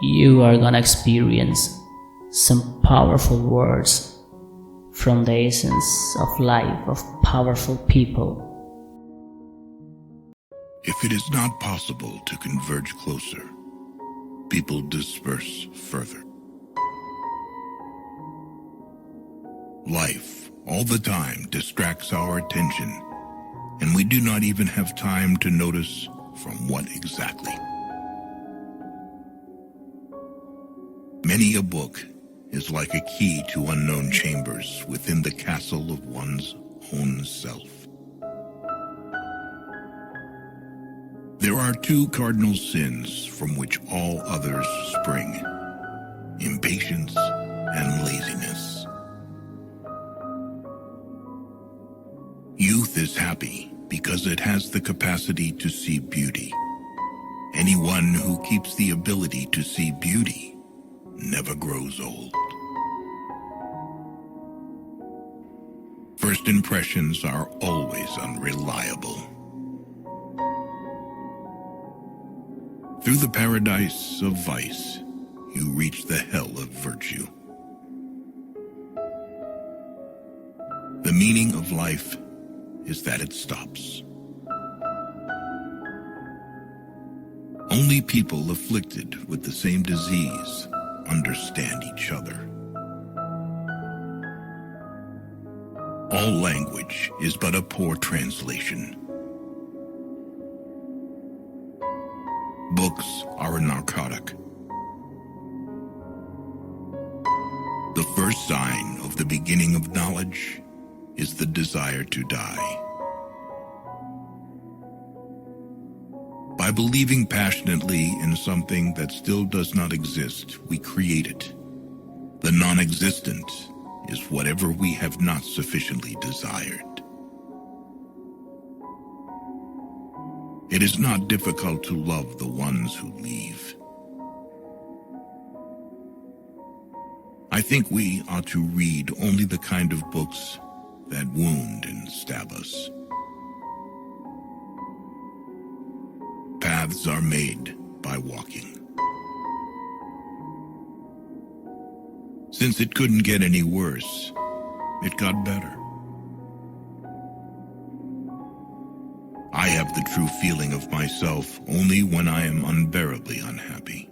you are gonna experience some powerful words from the essence of life of powerful people. If it is not possible to converge closer, people disperse further. Life, all the time, distracts our attention, and we do not even have time to notice from what exactly. Many a book is like a key to unknown chambers within the castle of one's own self. There are two cardinal sins from which all others spring: impatience and laziness. Youth is happy because it has the capacity to see beauty. Anyone who keeps the ability to see beauty never grows old. First impressions are always unreliable. Through the paradise of vice, you reach the hell of virtue. The meaning of life is that it stops. Only people afflicted with the same disease understand each other. All language is but a poor translation. Books are a narcotic. The first sign of the beginning of knowledge is the desire to die. By believing passionately in something that still does not exist, we create it. The non-existent is whatever we have not sufficiently desired. It is not difficult to love the ones who leave. I think we ought to read only the kind of books that wound and stab us. Paths are made by walking. Since it couldn't get any worse, it got better. I have the true feeling of myself only when I am unbearably unhappy.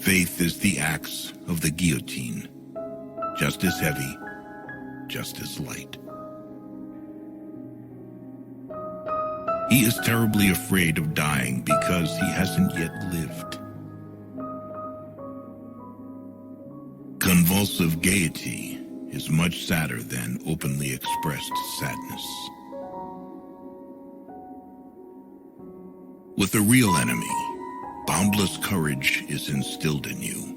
Faith is the axe of the guillotine, just as heavy, just as light. He is terribly afraid of dying because he hasn't yet lived. Convulsive gaiety is much sadder than openly expressed sadness. With a real enemy, boundless courage is instilled in you.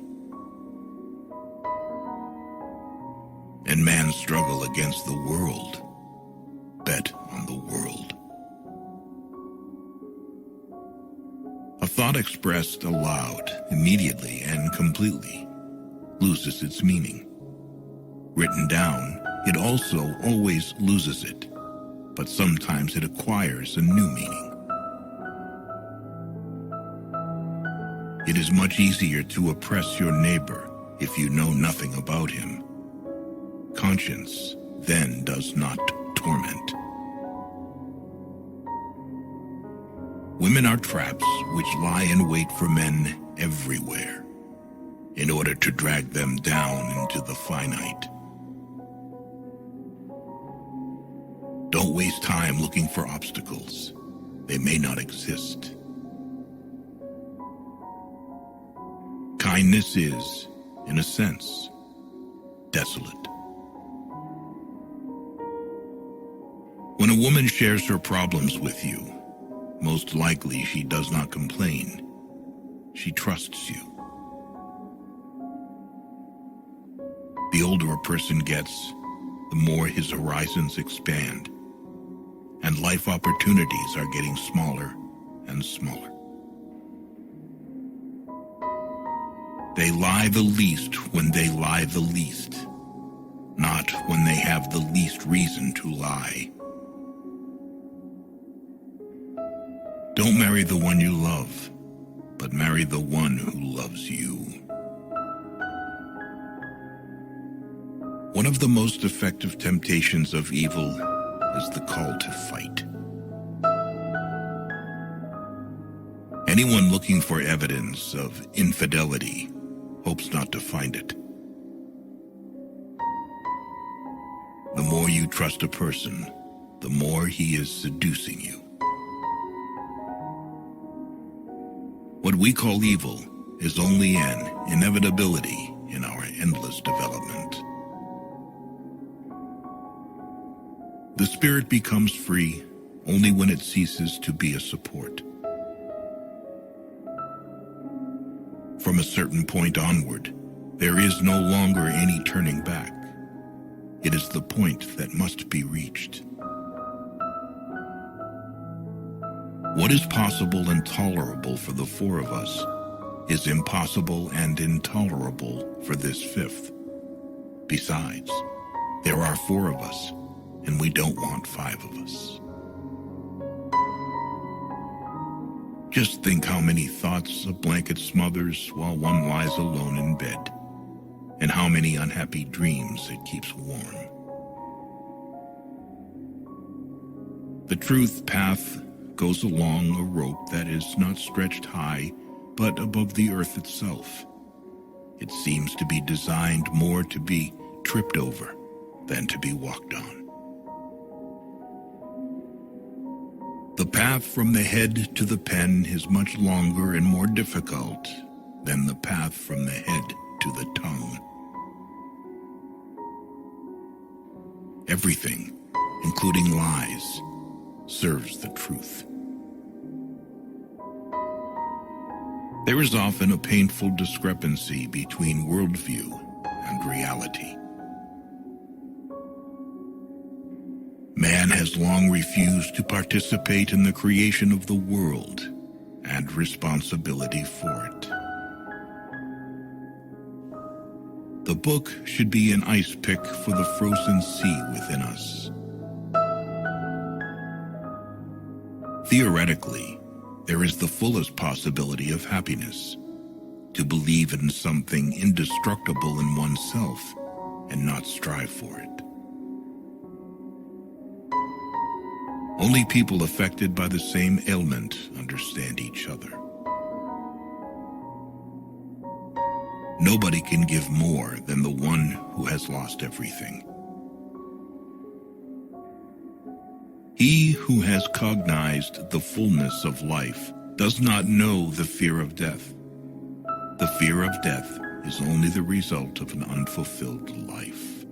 And man's struggle against the world, bet on the world. A thought expressed aloud, immediately and completely, loses its meaning. Written down, it also always loses it, but sometimes it acquires a new meaning. It is much easier to oppress your neighbor if you know nothing about him. Conscience then does not torment. Women are traps which lie in wait for men everywhere in order to drag them down into the finite. Don't waste time looking for obstacles. They may not exist. Kindness is, in a sense, desolate. When a woman shares her problems with you, most likely she does not complain. She trusts you. The older a person gets, the more his horizons expand, and life opportunities are getting smaller and smaller. They lie the least when they lie the least, not when they have the least reason to lie. Don't marry the one you love, but marry the one who loves you. One of the most effective temptations of evil is the call to fight. Anyone looking for evidence of infidelity hopes not to find it. The more you trust a person, the more he is seducing you. What we call evil is only an inevitability in our endless development. The spirit becomes free only when it ceases to be a support. From a certain point onward, there is no longer any turning back. It is the point that must be reached. What is possible and tolerable for the four of us is impossible and intolerable for this fifth. Besides, there are four of us, and we don't want five of us. Just think how many thoughts a blanket smothers while one lies alone in bed, and how many unhappy dreams it keeps warm. The truth path goes along a rope that is not stretched high, but above the earth itself. It seems to be designed more to be tripped over than to be walked on. The path from the head to the pen is much longer and more difficult than the path from the head to the tongue. Everything, including lies, serves the truth. There is often a painful discrepancy between worldview and reality. Man has long refused to participate in the creation of the world and responsibility for it. The book should be an ice pick for the frozen sea within us. Theoretically, there is the fullest possibility of happiness, to believe in something indestructible in oneself and not strive for it. Only people affected by the same ailment understand each other. Nobody can give more than the one who has lost everything. He who has cognized the fullness of life does not know the fear of death. The fear of death is only the result of an unfulfilled life.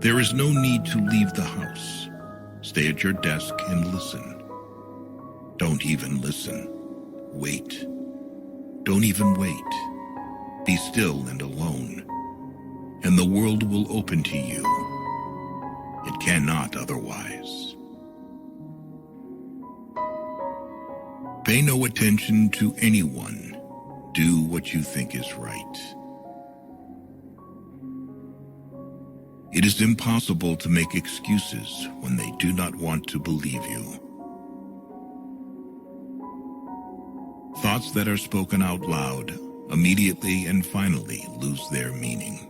There is no need to leave the house. Stay at your desk and listen. Don't even listen. Wait. Don't even wait. Be still and alone, and the world will open to you. It cannot otherwise. Pay no attention to anyone. Do what you think is right. It is impossible to make excuses when they do not want to believe you. Thoughts that are spoken out loud immediately and finally lose their meaning.